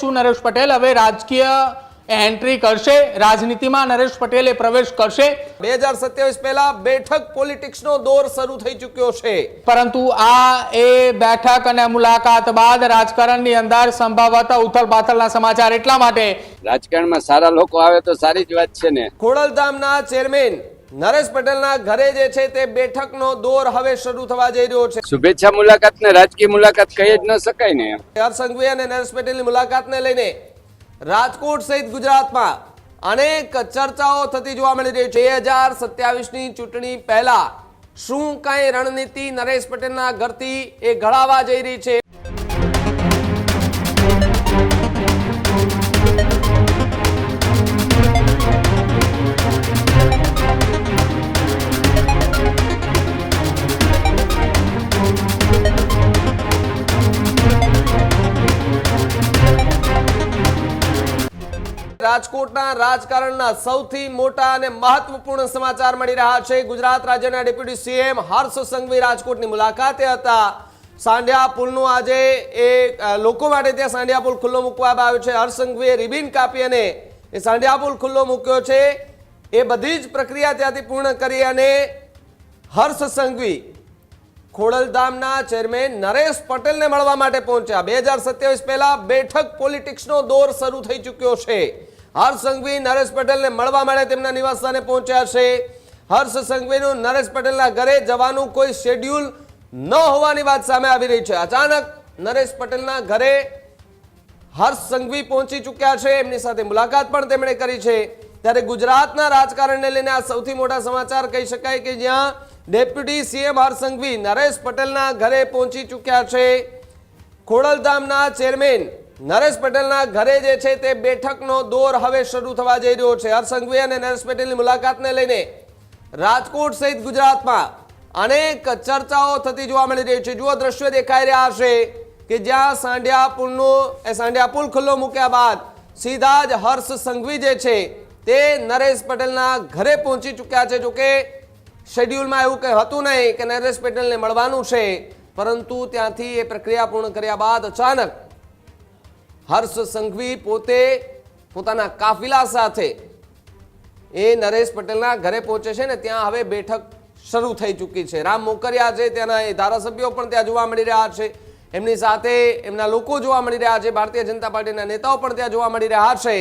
શું નરેશ પટેલ હવે રાજકીય એન્ટ્રી કરશે, રાજનીતિમાં નરેશ પટેલે પ્રવેશ કરશે? 2027 પહેલા બેઠક પોલિટિક્સનો દોર શરૂ થઈ ચૂક્યો છે, પરંતુ આ એ બેઠક અને મુલાકાત બાદ રાજકારણની અંદર સંભવતઃ ઉથલપાથલના સમાચાર એટલા માટે રાજકારણમાં સારા લોકો આવે તો સારી જ વાત છે ને। ખોડલધામના ચેરમેન નરેશ પટેલના ઘરે જે છે તે બેઠકનો દોર હવે શરૂ થવા જઈ રહ્યો છે। શુભેચ્છા મુલાકાત ને રાજકીય મુલાકાત કહી જ ન શકાય ને। હર્ષ સંઘવી અને નરેશ પટેલની મુલાકાતને લઈને રાજકોટ સહિત ગુજરાતમાં અનેક ચર્ચાઓ થતી જોવા મળી રહી છે। 2027ની ચૂંટણી પહેલા શું કઈ રણનીતિ નરેશ પટેલના ઘરથી એ ઘડાવા જઈ રહી છે? રાજકોટના રાજકારણના સૌથી મોટા અને મહત્વપૂર્ણ સમાચાર મળી રહ્યા છે। ગુજરાત રાજ્યના ડેપ્યુટી સીએમ હર્ષ સંઘવી રાજકોટની મુલાકાતે હતા। સાંઢિયા પુલનું આજે એ લોકો માટે ત્યાં સાંઢિયા પુલ ખુલ્લો મૂકવામાં આવ્યો છે। હર્ષ સંઘવીએ રિબિન કાપી અને એ સાંઢિયા પુલ ખુલ્લો મૂક્યો છે। એ બધી જ પ્રક્રિયા ત્યાંથી પૂર્ણ કરી અને હર્ષ સંઘવી ખોડલધામના ચેરમેન નરેશ પટેલને મળવા માટે પહોંચ્યા। 2027 પહેલા બેઠક પોલિટિક્સનો દોર શરૂ થઈ ચૂક્યો છે। હર્ષ સંઘવી નરેશ પટેલને મળવા માટે તેમના નિવાસસ્થાને પહોંચ્યા છે। હર્ષ સંઘવીનું નરેશ પટેલના ઘરે જવાનું કોઈ શેડ્યુલ ન હોવાની વાત સામે આવી રહી છે। અચાનક નરેશ પટેલના ઘરે હર્ષ સંઘવી પહોંચી ચૂક્યા છે, એમની સાથે મુલાકાત પણ તેમણે કરી છે। ત્યારે ગુજરાતના રાજકારણને લઈને આ સૌથી મોટા સમાચાર કહી શકાય કે જ્યાં ડેપ્યુટી સીએમ હર્ષ સંઘવી નરેશ પટેલના ઘરે પહોંચી ચૂક્યા છે। ખોડલધામના ચેરમેન નરેશ પટેલના ઘરે જે છે તે બેઠકનો દોર હવે શરૂ થવા જઈ રહ્યો છે। હર્ષ સંઘવી અને નરેશ પટેલની મુલાકાતને લઈને રાજકોટ સહિત ગુજરાતમાં અનેક ચર્ચાઓ થતી જોવા મળી રહી છે। જુઓ દ્રશ્યો દેખાઈ રહ્યા છે કે જ્યાં સાંઢિયા પુલ ખુલ્લો મૂક્યા બાદ સીધા જ હર્ષ સંઘવી જે છે તે નરેશ પટેલના ઘરે પહોંચી ચૂક્યા છે। જોકે શેડ્યુલમાં એવું કંઈ હતું નહીં કે નરેશ પટેલને મળવાનું છે, પરંતુ ત્યાંથી એ પ્રક્રિયા પૂર્ણ કર્યા બાદ અચાનક હર્ષ સંઘવી પોતે પોતાના કાફિલા સાથે એ નરેશ પટેલના ઘરે પહોંચે છે ને ત્યાં હવે બેઠક શરૂ થઈ ચૂકી છે। રામ મોકરિયા છે, ત્યાંના એ ધારાસભ્યો પણ ત્યાં જોવા મળી રહ્યા છે, એમની સાથે એમના લોકો જોવા મળી રહ્યા છે, ભારતીય જનતા પાર્ટીના નેતાઓ પણ ત્યાં જોવા મળી રહ્યા છે।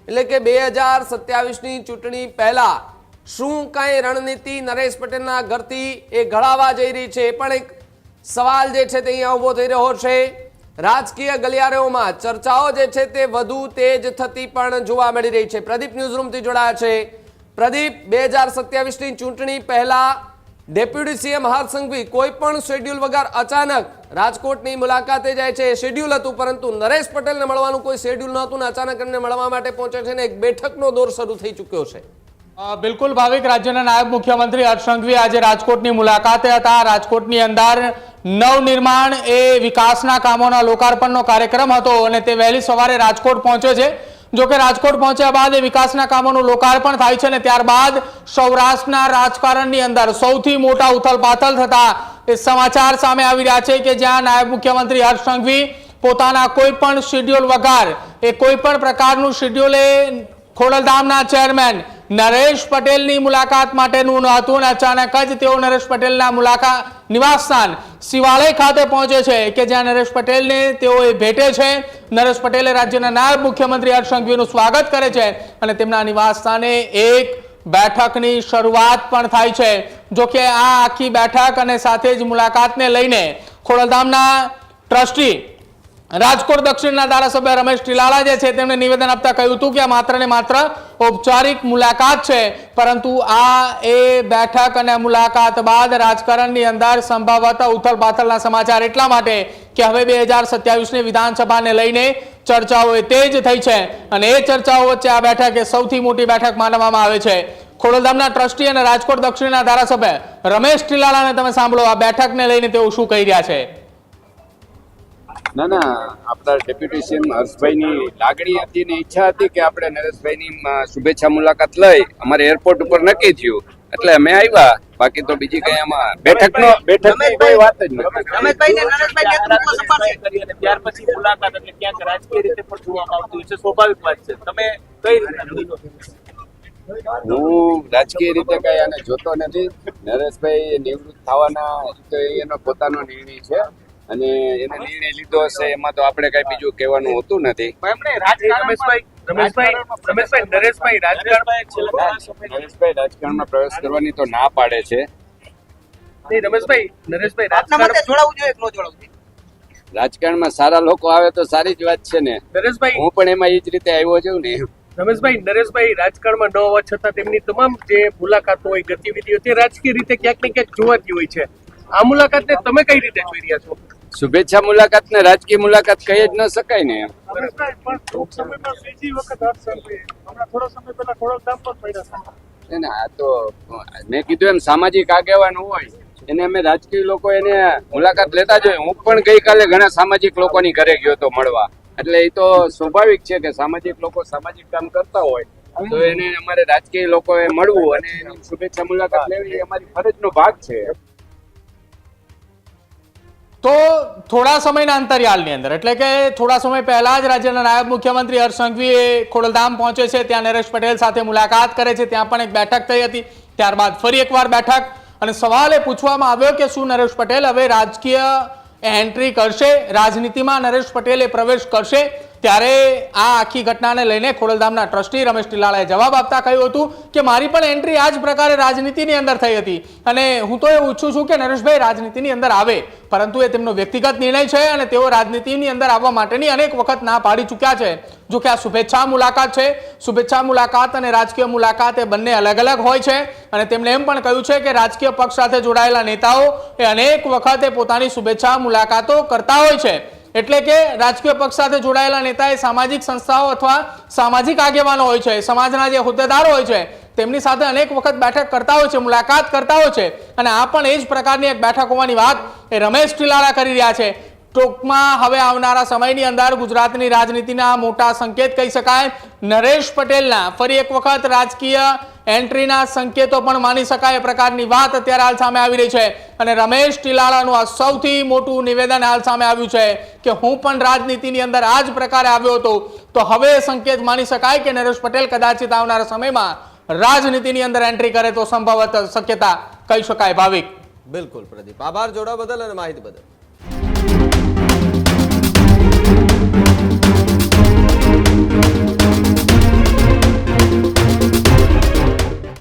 એટલે કે 2027ની ચૂંટણી પહેલા શું કઈ રણનીતિ નરેશ પટેલના ઘરથી એ ઘડાવા જઈ રહી છે, એ પણ એક સવાલ જે છે તે અહીંયા ઉભો થઈ રહ્યો છે। રાજકીય ગલિયારાઓમાં ચર્ચાઓ જે છે તે વધુ તેજ થતી પણ જોવા મળી રહી છે। પ્રદીપ ન્યૂઝરૂમથી જોડાયા છે। પ્રદીપ, 2027ની ચૂંટણી પહેલા ડેપ્યુટી સીએમ હર્ષ સંઘવી કોઈ પણ શેડ્યુલ વગર અચાનક રાજકોટની મુલાકાતે જાય છે। શેડ્યુલ હતું પરંતુ નરેશ પટેલને મળવાનું કોઈ શેડ્યુલ નહોતું ને અચાનક એમને મળવા માટે પહોંચે છે ને એક બેઠકનો દોર શરૂ થઈ ચૂક્યો છે। બિલકુલ ભાવિક, રાજ્યના નાયબ મુખ્યમંત્રી હર્ષ સંઘવી આજે રાજકોટની મુલાકાતે હતા। રાજકોટની અંદર નવનિર્માણ એ વિકાસના કામોના લોકાર્પણનો કાર્યક્રમ હતો અને તે વહેલી સવારે રાજકોટ પહોંચ્યો છે। જોકે રાજકોટ પહોંચ્યા બાદ એ વિકાસના કામોનું લોકાર્પણ થાય છે અને ત્યારબાદ સૌરાષ્ટ્રના રાજકારણની અંદર સૌથી મોટા ઉથલપાથલ થતા એ સમાચાર સામે આવી રહ્યા છે કે જ્યાં નાયબ મુખ્યમંત્રી હર્ષ સંઘવી પોતાના કોઈ પણ શેડ્યુલ વગર એ કોઈ પણ પ્રકારનું શેડ્યુલ એ ખોડલધામના ચેરમેન નરેશ પટેલની મુલાકાત માટેનું હતું અને અચાનક જ તેઓ નરેશ પટેલના નિવાસસ્થાન શિવાલય ખાતે પહોંચે છે કે જ્યાં નરેશ પટેલને તેઓ ભેટે છે। નરેશ પટેલે રાજ્યના નાયબ મુખ્યમંત્રી હર્ષ સંઘવીનું સ્વાગત કરે છે અને તેમના નિવાસસ્થાને એક બેઠકની શરૂઆત પણ થાય છે। જોકે આ આખી બેઠક અને સાથે જ મુલાકાતને લઈને ખોડલધામના ટ્રસ્ટી રાજકોટ દક્ષિણના ધારાસભ્ય રમેશ ટીલાળા જે છે તેમણે નિવેદન આપતા કહ્યું હતું કે આ માત્ર ને માત્ર ઔપચારિક મુલાકાત છે, પરંતુ આ એ બેઠક અને મુલાકાત બાદ રાજકારણની અંદર સંભવતઃ ઉથલપાથલના સમાચાર એટલા માટે કે હવે 2027ની વિધાનસભાને લઈને ચર્ચાઓ એ તેજ થઈ છે અને એ ચર્ચાઓ વચ્ચે આ બેઠક એ સૌથી મોટી બેઠક માનવામાં આવે છે। ખોડલધામના ટ્રસ્ટી અને રાજકોટ દક્ષિણના ધારાસભ્ય રમેશ ટીલાળાને તમે સાંભળો, આ બેઠકને લઈને તેઓ શું કહી રહ્યા છે। ના ના, આપણા ડેપ્યુટી સીએમ હર્ષભાઈની લાગણી હતી ને ઈચ્છા હતી કે આપણે નરેશભાઈની શુભેચ્છા મુલાકાત લઈ અમારે એરપોર્ટ ઉપર નક્કી થયું એટલે અમે આવ્યા, બાકી તો બીજી કઈ આમાં બેઠકની કોઈ વાત જ નથી. રમેશભાઈને નરેશભાઈ નેતૃત્વ સંભાળશે અને ત્યાર પછી મુલાકાત એટલે ક્યાંક રાજકીય રીતે પણ જોવામાં આવતું હોય છે, સ્વાભાવિક વાત છે. તમે કઈ રીતે હું રાજકીય રીતે કઈ આને જોતો નથી. નરેશભાઈ નિવૃત્ત થવાના તો એનો પોતાનો નિર્ણય છે અને એને નિર્ણય લીધો હશે, એમાં તો આપણે કઈ બીજું કહેવાનું હોતું નથી. એમણે નરેશભાઈ રાજકારણમાં નરેશભાઈ રાજકારણમાં પ્રવેશ કરવાની તો ના પાડે છે. નરેશભાઈ રાજકારણ જોડાવું જોઈએ કે ન જોડાવું જોઈએ? રાજકારણમાં સારા લોકો આવે તો સારી જ વાત છે ને. નરેશભાઈ હું પણ એમાં એ જ રીતે આવ્યો છું ને. નરેશભાઈ રાજકારણમાં ન હોવા છતાં તેમની તમામ જે મુલાકાતો હોય, ગતિવિધિઓ, તે રાજકીય રીતે ક્યાંક ને ક્યાંક જોવાતી હોય છે. આ મુલાકાતને તમે કઈ રીતે જોઈ રહ્યા છો? શુભેચ્છા મુલાકાત ને રાજકીય મુલાકાત કહી જ ન શકાય ને. એને આ તો મેં કીધું એમ સામાજિક આગેવાન હોય એને અમે રાજકીય લોકો એને મુલાકાત લેતા જોઈએ. હું પણ ગઈકાલે ઘણા સામાજિક લોકોની ઘરે ગયો તો મળવા, એટલે એ તો સ્વાભાવિક છે કે સામાજિક લોકો સામાજિક કામ કરતા હોય તો એને અમારે રાજકીય લોકોએ મળવું અને એની શુભેચ્છા મુલાકાત લેવી એ અમારી ફરજનો ભાગ છે. તો થોડા સમયના અંતરિયાળની અંદર એટલે કે થોડા સમય પહેલા જ રાજ્યના નાયબ મુખ્યમંત્રી હર્ષ સંઘવી ખોડલધામ પહોંચે છે, ત્યાં નરેશ પટેલ સાથે મુલાકાત કરે છે, ત્યાં પણ એક બેઠક થઈ હતી. ત્યારબાદ ફરી એકવાર બેઠક અને સવાલ એ પૂછવામાં આવ્યો કે શું નરેશ પટેલ હવે રાજકીય એન્ટ્રી કરશે, રાજનીતિમાં નરેશ પટેલે પ્રવેશ કરશે? ત્યારે આ આખી ઘટનાને લઈને ખોડલધામના ટ્રસ્ટી રમેશ ટીલાળાએ જવાબ આપતા કહ્યું હતું કે મારી પણ એન્ટ્રી આ જ પ્રકારે રાજનીતિની અંદર થઈ હતી અને હું તો એ ઈચ્છું છું કે નરેશભાઈ રાજનીતિની અંદર આવે, પરંતુ એ તેમનો વ્યક્તિગત નિર્ણય છે અને તેઓ રાજનીતિની અંદર આવવા માટેની અનેક વખત ના પાડી ચૂક્યા છે. જો કે આ શુભેચ્છા મુલાકાત છે, શુભેચ્છા મુલાકાત અને રાજકીય મુલાકાત એ બંને અલગ અલગ હોય છે અને તેમણે એમ પણ કહ્યું છે કે રાજકીય પક્ષ સાથે જોડાયેલા નેતાઓ એ અનેક વખતે પોતાની શુભેચ્છા મુલાકાતો કરતા હોય છે. એટલે કે રાજકીય પક્ષ સાથે જોડાયેલા નેતા એ સામાજિક સંસ્થાઓ અથવા સામાજિક આગેવાનો હોય છે, સમાજના જે હોદ્દેદારો હોય છે તેમની સાથે અનેક વખત બેઠક કરતા હોય છે, મુલાકાત કરતા હોય છે અને આ પણ એ જ પ્રકારની એક બેઠક હોવાની વાત એ રમેશ ટીલાળા કરી રહ્યા છે. ટૂંકમાં હવે આવનારા સમયની અંદર ગુજરાતની રાજનીતિના મોટા સંકેત કહી શકાય. નરેશ પટેલના ફરી એક વખત રાજકીય એન્ટ્રીના સંકેતો પણ માની શકાય એ પ્રકારની વાત અત્યારે હાલ સામે આવી રહી છે અને રમેશ ટીલાળાનું આ સૌથી મોટું નિવેદન હાલ સામે આવ્યું છે કે હું પણ રાજનીતિની અંદર આ જ પ્રકારે આવ્યો હતો. તો હવે સંકેત માની શકાય કે નરેશ પટેલ કદાચિત આવનારા સમયમાં રાજનીતિની અંદર એન્ટ્રી કરે તો સંભવત શક્યતા કહી શકાય. ભાવિક, બિલકુલ પ્રદીપ, આભાર જોડાવા બદલ અને માહિતી બદલ.